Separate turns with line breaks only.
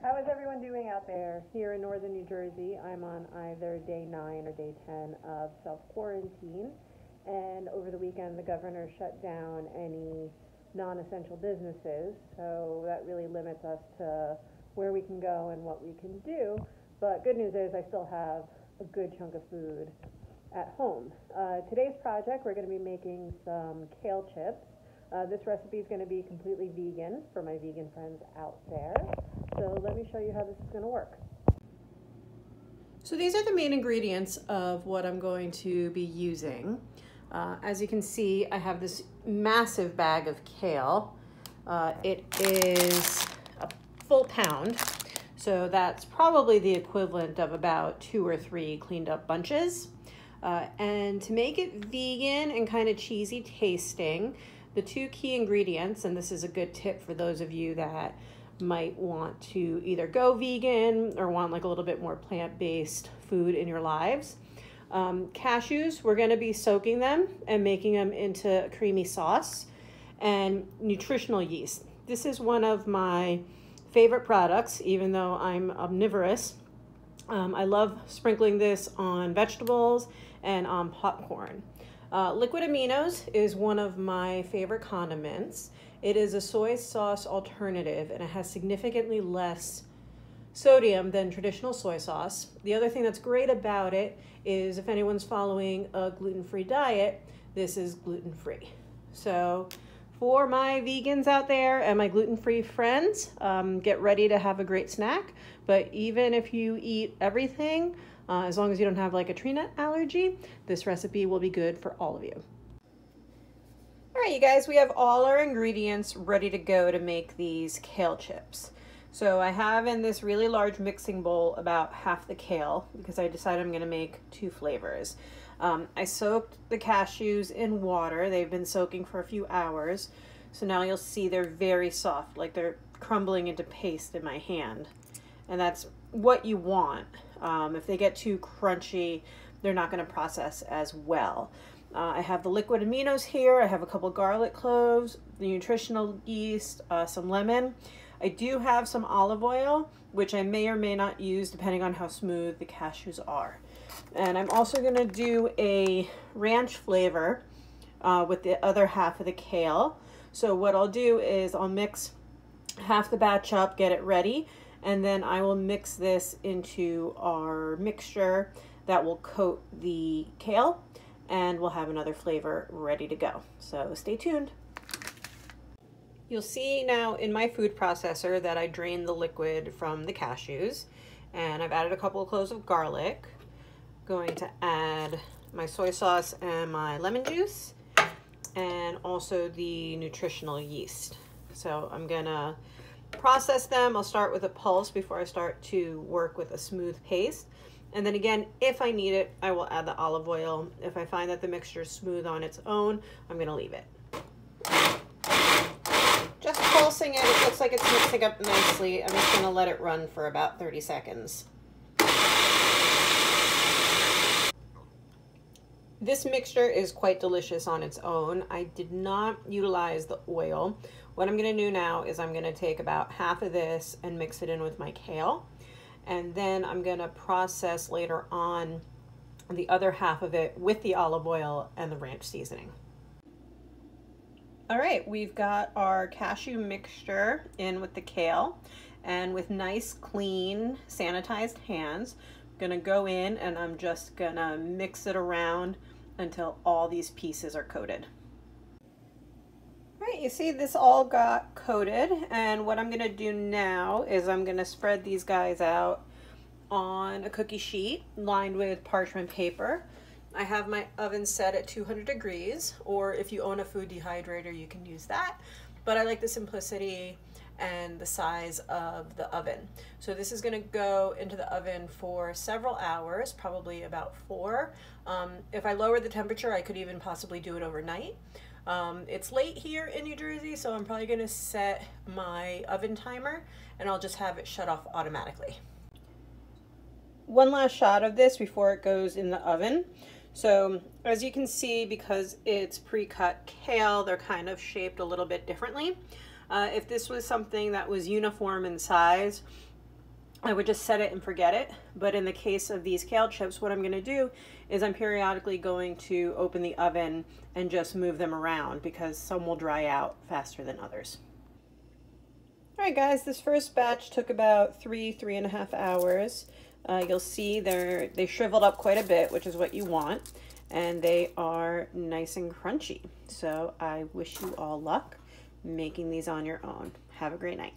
How is everyone doing out there? Here in northern New Jersey, I'm on either day 9 or day 10 of self-quarantine. And over the weekend, the governor shut down any non-essential businesses. So that really limits us to where we can go and what we can do. But good news is I still have a good chunk of food at home. Today's project, we're going to be making some kale chips. This recipe is going to be completely vegan for my vegan friends out there. So let me show you how this is going to work. So these are the main ingredients of what I'm going to be using. As you can see, I have this massive bag of kale. It is a full pound, so that's probably the equivalent of about 2 or 3 cleaned up bunches. And to make it vegan and kind of cheesy tasting, the 2 key ingredients, and this is a good tip for those of you that might want to either go vegan or want like a little bit more plant-based food in your lives. Cashews, we're going to be soaking them and making them into a creamy sauce. And nutritional yeast. This is one of my favorite products, even though I'm omnivorous. I love sprinkling this on vegetables and on popcorn. Liquid aminos is one of my favorite condiments. It is a soy sauce alternative, and it has significantly less sodium than traditional soy sauce. The other thing that's great about it is if anyone's following a gluten-free diet, this is gluten-free. So for my vegans out there and my gluten-free friends, get ready to have a great snack. But even if you eat everything, as long as you don't have like a tree nut allergy, this recipe will be good for all of you. All right, you guys, we have all our ingredients ready to go to make these kale chips. So I have in this really large mixing bowl about half the kale because I decided I'm gonna make 2 flavors. I soaked the cashews in water. They've been soaking for a few hours. So now you'll see they're very soft, like they're crumbling into paste in my hand. And that's what you want. If they get too crunchy, they're not gonna process as well. I have the liquid aminos here. I have a couple garlic cloves, the nutritional yeast, some lemon. I do have some olive oil, which I may or may not use depending on how smooth the cashews are. And I'm also gonna do a ranch flavor with the other half of the kale. So what I'll do is I'll mix half the batch up, get it ready, and then I will mix this into our mixture that will coat the kale, and we'll have another flavor ready to go. So stay tuned. You'll see now in my food processor that I drained the liquid from the cashews, and I've added a couple of cloves of garlic. Going to add my soy sauce and my lemon juice, and also the nutritional yeast. So I'm gonna process them. I'll start with a pulse before I start to work with a smooth paste. And then again, if I need it, I will add the olive oil. If I find that the mixture is smooth on its own, I'm gonna leave it. Just pulsing it, it looks like it's mixing up nicely. I'm just gonna let it run for about 30 seconds. This mixture is quite delicious on its own. I did not utilize the oil. What I'm gonna do now is I'm gonna take about half of this and mix it in with my kale. And then I'm gonna process later on the other half of it with the olive oil and the ranch seasoning. All right, we've got our cashew mixture in with the kale, and with nice, clean, sanitized hands, I'm gonna go in and I'm just gonna mix it around until all these pieces are coated. All right, you see this all got coated, and what I'm gonna do now is I'm gonna spread these guys out on a cookie sheet lined with parchment paper. I have my oven set at 200 degrees, or if you own a food dehydrator, you can use that. But I like the simplicity and the size of the oven. So this is gonna go into the oven for several hours, probably about 4. If I lower the temperature, I could even possibly do it overnight. It's late here in New Jersey, so I'm probably gonna set my oven timer and I'll just have it shut off automatically. One last shot of this before it goes in the oven. So as you can see, because it's pre-cut kale, they're kind of shaped a little bit differently. If this was something that was uniform in size,
I would just set it and forget it. But in the case of these kale chips, what I'm going to do is I'm periodically going to open the oven and just move them around because some will dry out faster than others. All right, guys, this first batch took about 3.5 hours. You'll see they shriveled up quite a bit, which is what you want, and they are nice and crunchy. So I wish you all luck making these on your own. Have a great night.